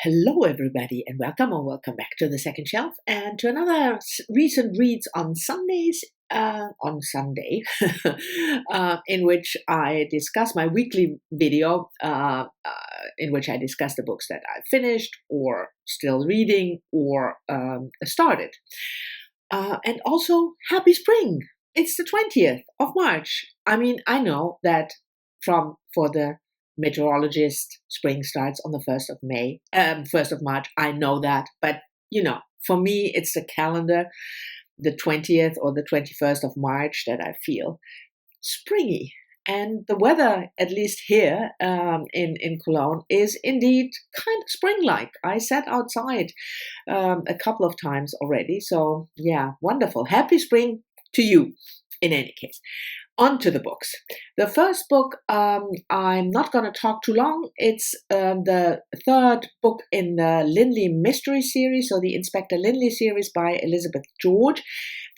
Hello, everybody, and welcome or welcome back to the second shelf and to another recent reads on Sundays. On Sunday, in which I discuss my weekly video, in which I discuss the books that I finished or still reading or started. And also, happy spring! It's the 20th of March. I mean, I know that for the meteorologist, spring starts on the 1st of May, 1st of March. I know that, but for me, it's the calendar, the 20th or the 21st of March that I feel springy. And the weather, at least here in Cologne, is indeed kind of spring-like. I sat outside a couple of times already. So yeah, wonderful. Happy spring to you in any case. On to the books. The first book, I'm not going to talk too long. It's the third book in the Linley Mystery series, so the Inspector Linley series by Elizabeth George.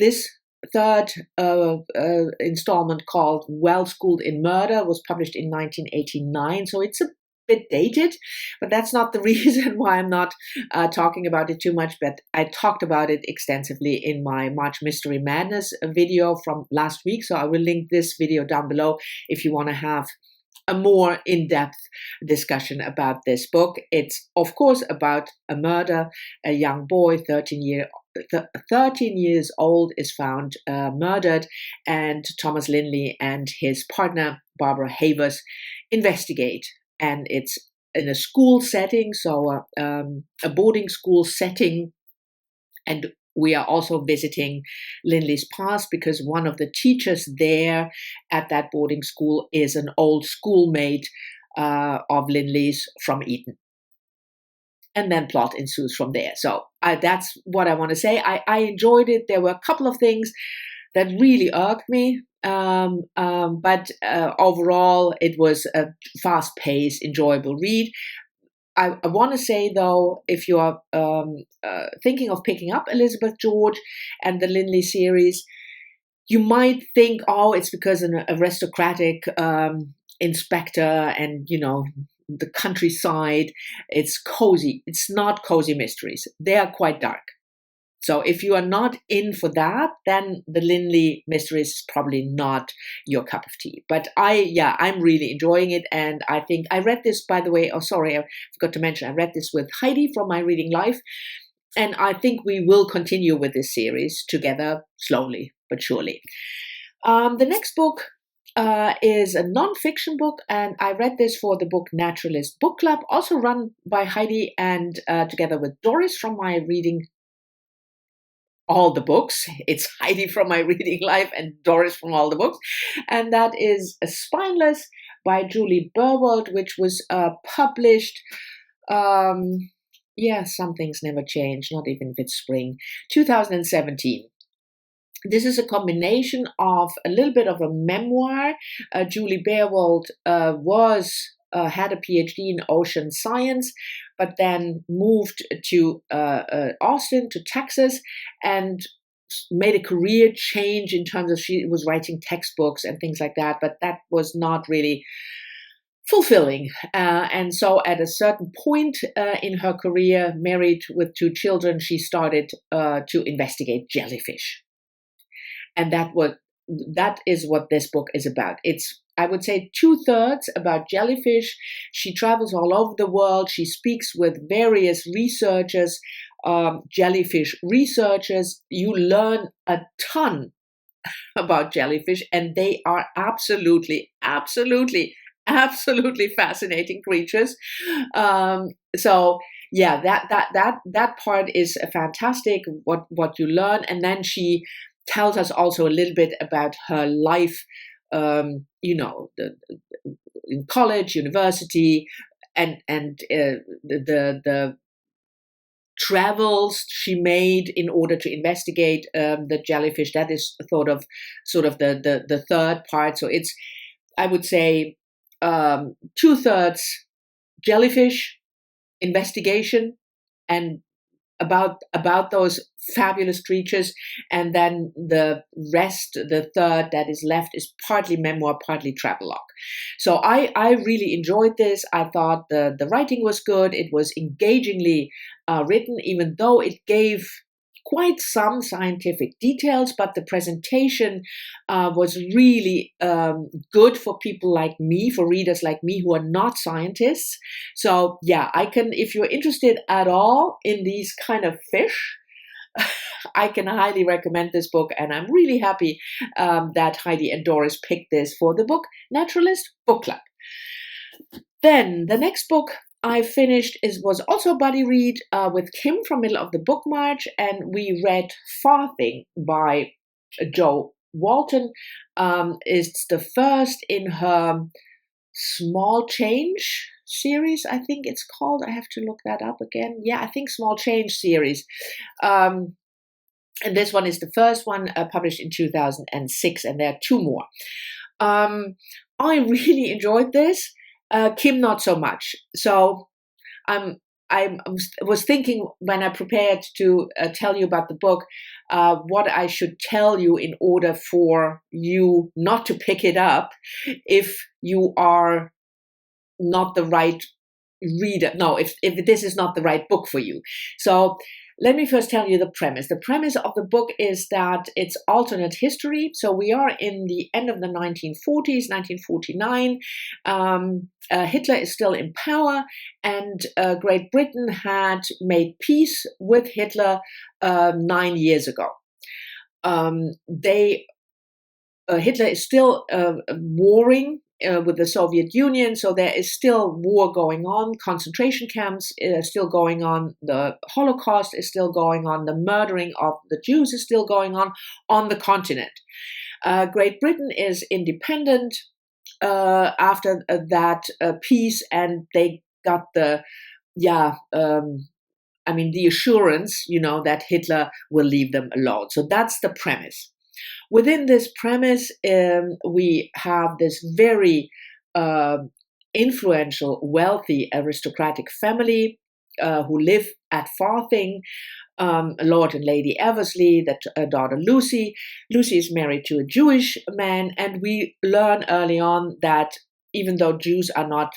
This third installment, called Well Schooled in Murder, was published in 1989, so it's a bit dated, but that's not the reason why I'm not talking about it too much. But I talked about it extensively in my March Mystery Madness video from last week, so I will link this video down below if you want to have a more in-depth discussion about this book. It's of course about a murder. A young boy, 13 years old, is found murdered, and Thomas Linley and his partner Barbara Havers investigate. And it's in a school setting, so a boarding school setting. And we are also visiting Linley's past because one of the teachers there at that boarding school is an old schoolmate of Linley's from Eton. And then plot ensues from there. So that's what I want to say. I enjoyed it. There were a couple of things that really irked me. But overall, it was a fast-paced, enjoyable read. I want to say, though, if you are thinking of picking up Elizabeth George and the Linley series, you might think, oh, it's because an aristocratic inspector and, the countryside, it's cozy. It's not cozy mysteries. They are quite dark. So if you are not in for that, then the Linley Mysteries is probably not your cup of tea. But I'm really enjoying it. And I think I read this, by the way, I forgot to mention, I read this with Heidi from My Reading Life. And I think we will continue with this series together, slowly but surely. The next book is a non-fiction book, and I read this for the Book Naturalist Book Club, also run by Heidi and together with Doris from My Reading All the Books. It's Heidi from My Reading Life and Doris from All the Books. And that is Spineless by Julie Burwald, which was published, some things never change, not even if it's spring, 2017. This is a combination of a little bit of a memoir. Julie Burwald had a PhD in ocean science, but then moved to Austin, to Texas, and made a career change in terms of she was writing textbooks and things like that, but that was not really fulfilling. And so at a certain point in her career, married with 2 children, she started to investigate jellyfish. And that is what this book is about. It's, I would say, 2/3 about jellyfish. She travels all over the world. She speaks with various researchers, jellyfish researchers. You learn a ton about jellyfish, and they are absolutely fascinating creatures. So yeah, that part is fantastic. What you learn, and then she tells us also a little bit about her life, in college, university, and the travels she made in order to investigate the jellyfish. That is sort of the third part. So it's, I would say, 2/3 jellyfish investigation and about those fabulous creatures, and then the rest, the third that is left, is partly memoir, partly travelogue. So I really enjoyed this. I thought the writing was good. It was engagingly written, even though it gave quite some scientific details, but the presentation was really good for people like me, for readers like me who are not scientists. So yeah, I can, if you're interested at all in these kind of fish, I can highly recommend this book, and I'm really happy that Heidi and Doris picked this for the Book Naturalist Book Club. Then the next book I finished was also Buddyread with Kim from Middle of the Book March, and we read Farthing by Jo Walton. It's the first in her Small Change series, I think it's called. I have to look that up again. Yeah, I think Small Change series. And this one is the first one published in 2006, and there are two more. I really enjoyed this. Kim, not so much. So I was thinking when I prepared to tell you about the book, what I should tell you in order for you not to pick it up if you are not the right reader. No, if this is not the right book for you. So let me first tell you the premise. The premise of the book is that it's alternate history. So we are in the end of the 1940s, 1949. Hitler is still in power, and Great Britain had made peace with Hitler 9 years ago. Hitler is still warring with the Soviet Union, so there is still war going on, concentration camps still going on, the Holocaust is still going on, the murdering of the Jews is still going on the continent. Great Britain is independent after that peace, and they got the assurance, that Hitler will leave them alone. So that's the premise. Within this premise, we have this very influential, wealthy, aristocratic family who live at Farthing, Lord and Lady Eversley, the daughter Lucy. Lucy is married to a Jewish man, and we learn early on that even though Jews are not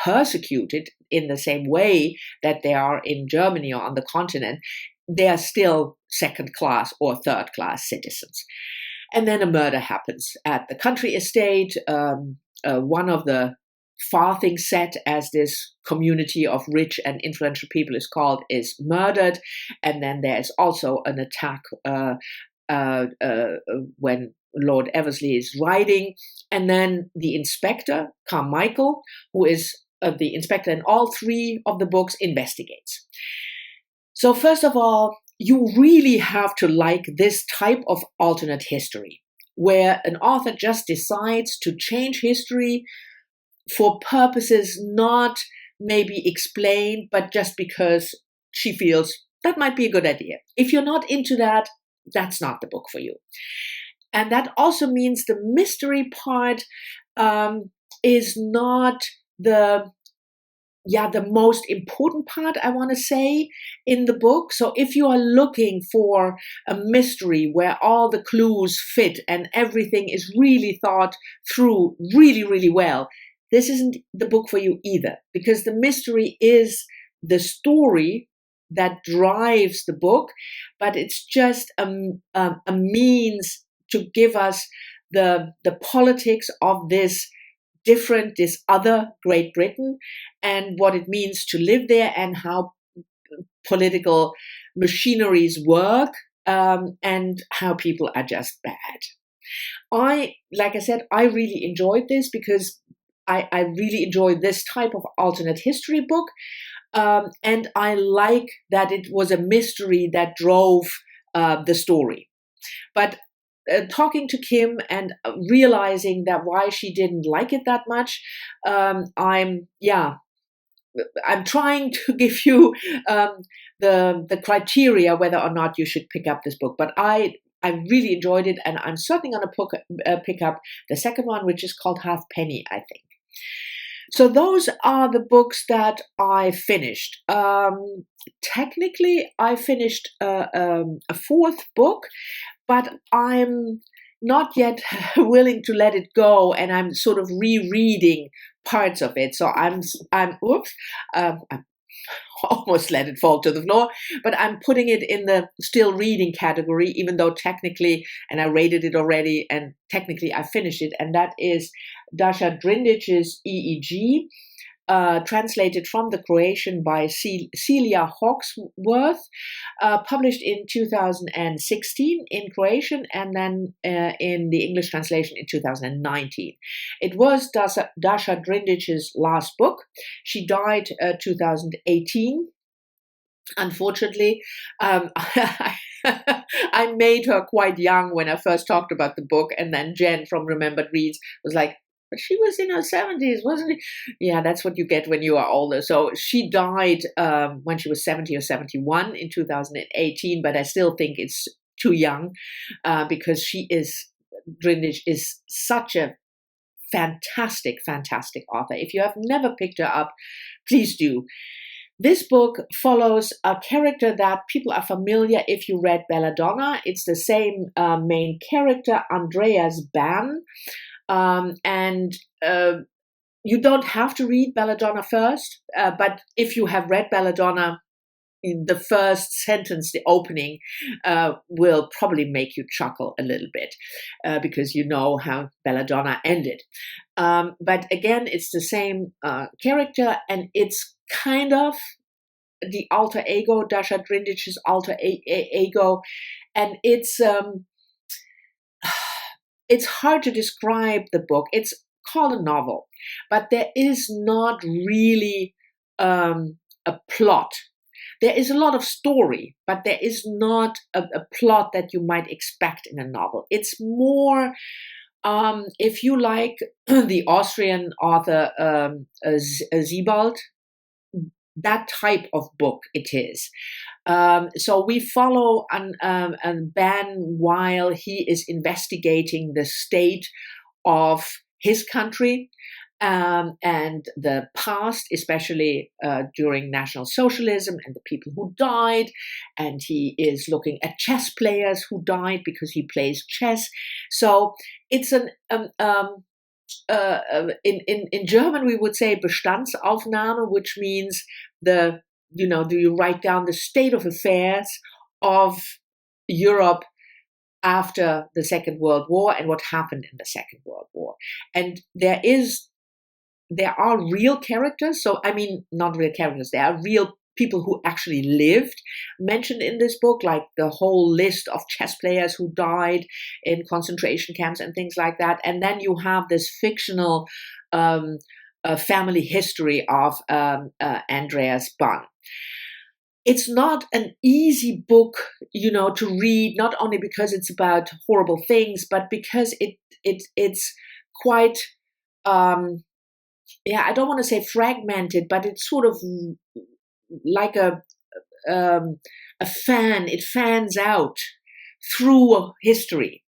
persecuted in the same way that they are in Germany or on the continent, they are still second-class or third-class citizens. And then a murder happens at the country estate. One of the Farthing set, as this community of rich and influential people is called, is murdered. And then there's also an attack when Lord Eversley is riding. And then the inspector, Carmichael, who is the inspector in all three of the books, investigates. So first of all, you really have to like this type of alternate history, where an author just decides to change history for purposes not maybe explained, but just because she feels that might be a good idea. If you're not into that, that's not the book for you. And that also means the mystery part is not the most important part, I want to say, in the book. So if you are looking for a mystery where all the clues fit and everything is really thought through really, really well, this isn't the book for you either, because the mystery is the story that drives the book, but it's just a means to give us the politics of this other Great Britain, and what it means to live there, and how political machineries work, and how people are just bad. Like I said, I really enjoyed this because I really enjoy this type of alternate history book, and I like that it was a mystery that drove the story. But talking to Kim and realizing that why she didn't like it that much, I'm trying to give you the criteria whether or not you should pick up this book. But I really enjoyed it, and I'm certainly going to pick up the second one, which is called Halfpenny, I think. So those are the books that I finished. Technically, I finished a fourth book, but I'm not yet willing to let it go, and I'm sort of rereading parts of it. So I'm almost let it fall to the floor, but I'm putting it in the still reading category, even though technically, and I rated it already, and technically I finished it, and that is Dasha Drindic's EEG, translated from the Croatian by Celia Hawksworth, published in 2016 in Croatian, and then in the English translation in 2019. It was Dasha Drindic's last book. She died 2018. Unfortunately, I made her quite young when I first talked about the book, and then Jen from Remembered Reads was like, but she was in her 70s, wasn't she? Yeah, that's what you get when you are older. So she died when she was 70 or 71 in 2018, but I still think it's too young because Drindich is such a fantastic, fantastic author. If you have never picked her up, please do. This book follows a character that people are familiar if you read Belladonna. It's the same main character, Andreas Ban. And you don't have to read Belladonna first, but if you have read Belladonna, the first sentence, the opening, will probably make you chuckle a little bit because you know how Belladonna ended. But again, it's the same character, and it's kind of the alter ego, Dasha Drindic's alter ego, and it's hard to describe the book. It's called a novel, but there is not really a plot. There is a lot of story, but there is not a plot that you might expect in a novel. It's more, if you like the Austrian author Siebold, that type of book it is. So we follow a Ben while he is investigating the state of his country and the past, especially during National Socialism and the people who died. And he is looking at chess players who died because he plays chess. So it's in German we would say Bestandsaufnahme, which means do you write down the state of affairs of Europe after the Second World War and what happened in the Second World War. And there are real characters. So, I mean, not real characters. There are real people who actually lived mentioned in this book, like the whole list of chess players who died in concentration camps and things like that. And then you have this fictional family history of Andreas Ban. It's not an easy book, to read, not only because it's about horrible things, but because it's quite, I don't want to say fragmented, but it's sort of like a fan. It fans out through history.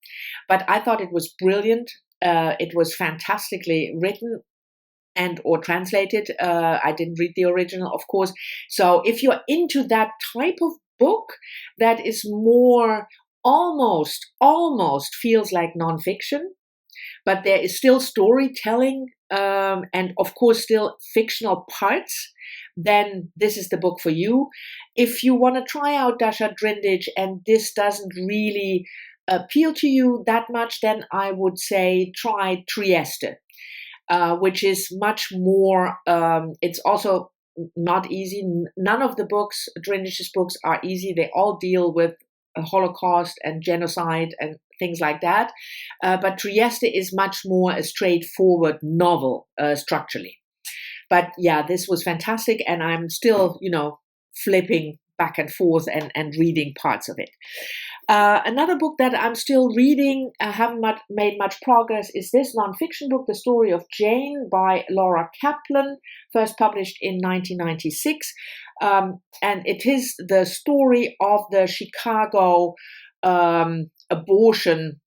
But I thought it was brilliant. It was fantastically written and or translated. I didn't read the original, of course. So if you're into that type of book that is more almost feels like nonfiction, but there is still storytelling and of course still fictional parts, then this is the book for you. If you want to try out Dasha Drindich and this doesn't really appeal to you that much, then I would say try Trieste. Which is much more, it's also not easy. None of the books, Drindich's books, are easy. They all deal with a Holocaust and genocide and things like that. But Trieste is much more a straightforward novel structurally. But yeah, this was fantastic. And I'm still, flipping back and forth and reading parts of it. Another book that I'm still reading, I haven't made much progress, is this nonfiction book, The Story of Jane by Laura Kaplan, first published in 1996. And it is the story of the Chicago abortion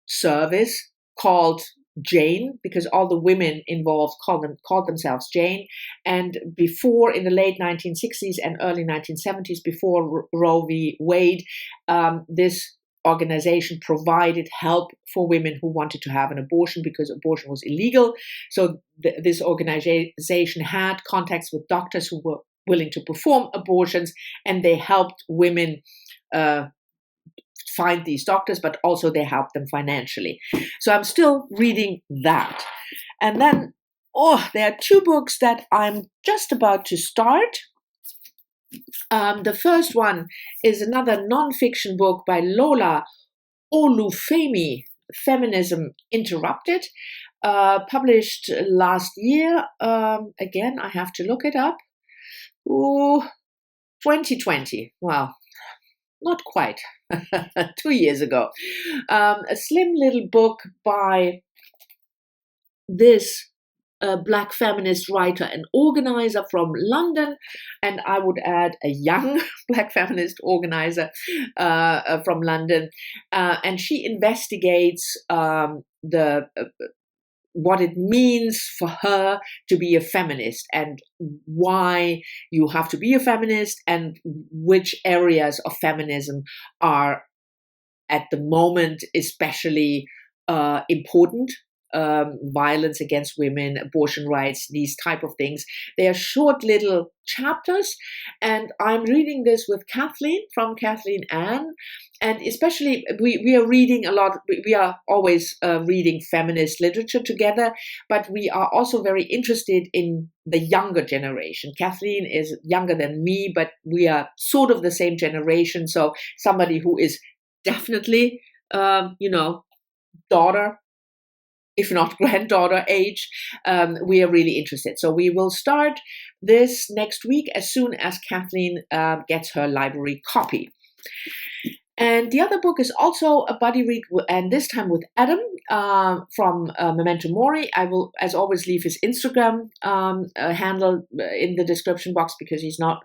service called Jane, because all the women involved called themselves Jane. And before, in the late 1960s and early 1970s, before Roe v. Wade, this organization provided help for women who wanted to have an abortion because abortion was illegal. So this organization had contacts with doctors who were willing to perform abortions, and they helped women find these doctors, but also they help them financially. So I'm still reading that. And then, there are two books that I'm just about to start. The first one is another nonfiction book by Lola Olufemi, Feminism Interrupted, published last year. Again, I have to look it up. 2020. Well, not quite. 2 years ago. A slim little book by this Black feminist writer and organizer from London, and I would add a young Black feminist organizer from London, and she investigates what it means for her to be a feminist and why you have to be a feminist and which areas of feminism are at the moment especially important. Violence against women, abortion rights, these type of things. They are short little chapters, and I'm reading this with Kathleen from Kathleen Ann, and especially we are reading a lot. We are always reading feminist literature together, but we are also very interested in the younger generation. Kathleen is younger than me, but we are sort of the same generation. So somebody who is definitely, daughter, if not granddaughter age, we are really interested. So we will start this next week as soon as Kathleen gets her library copy. And the other book is also a buddy read, and this time with Adam from Memento Mori. I will, as always, leave his Instagram handle in the description box because he's not,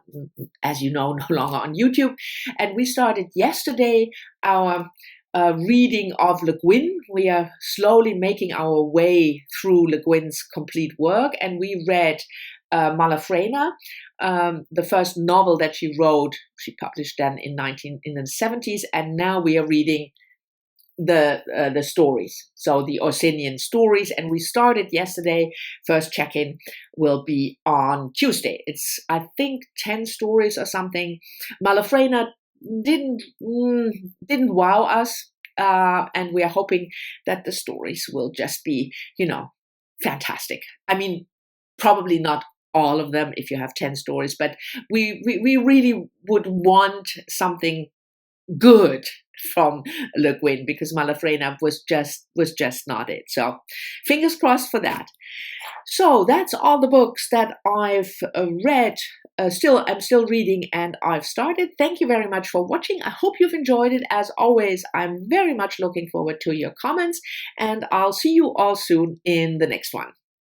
as you know, no longer on YouTube. And we started yesterday our reading of Le Guin. We are slowly making our way through Le Guin's complete work, and we read Malafrena, the first novel that she wrote. She published then in the 70s, and now we are reading the stories, so the Orsinian stories, and we started yesterday. First check-in will be on Tuesday. It's, I think, 10 stories or something. Malafrena didn't wow us, and we are hoping that the stories will just be, fantastic. I mean, probably not all of them if you have 10 stories, but we really would want something good from Le Guin, because Malafrena was just not it. So fingers crossed for that. So that's all the books that I've read. I'm still reading, and I've started. Thank you very much for watching. I hope you've enjoyed it. As always, I'm very much looking forward to your comments, and I'll see you all soon in the next one.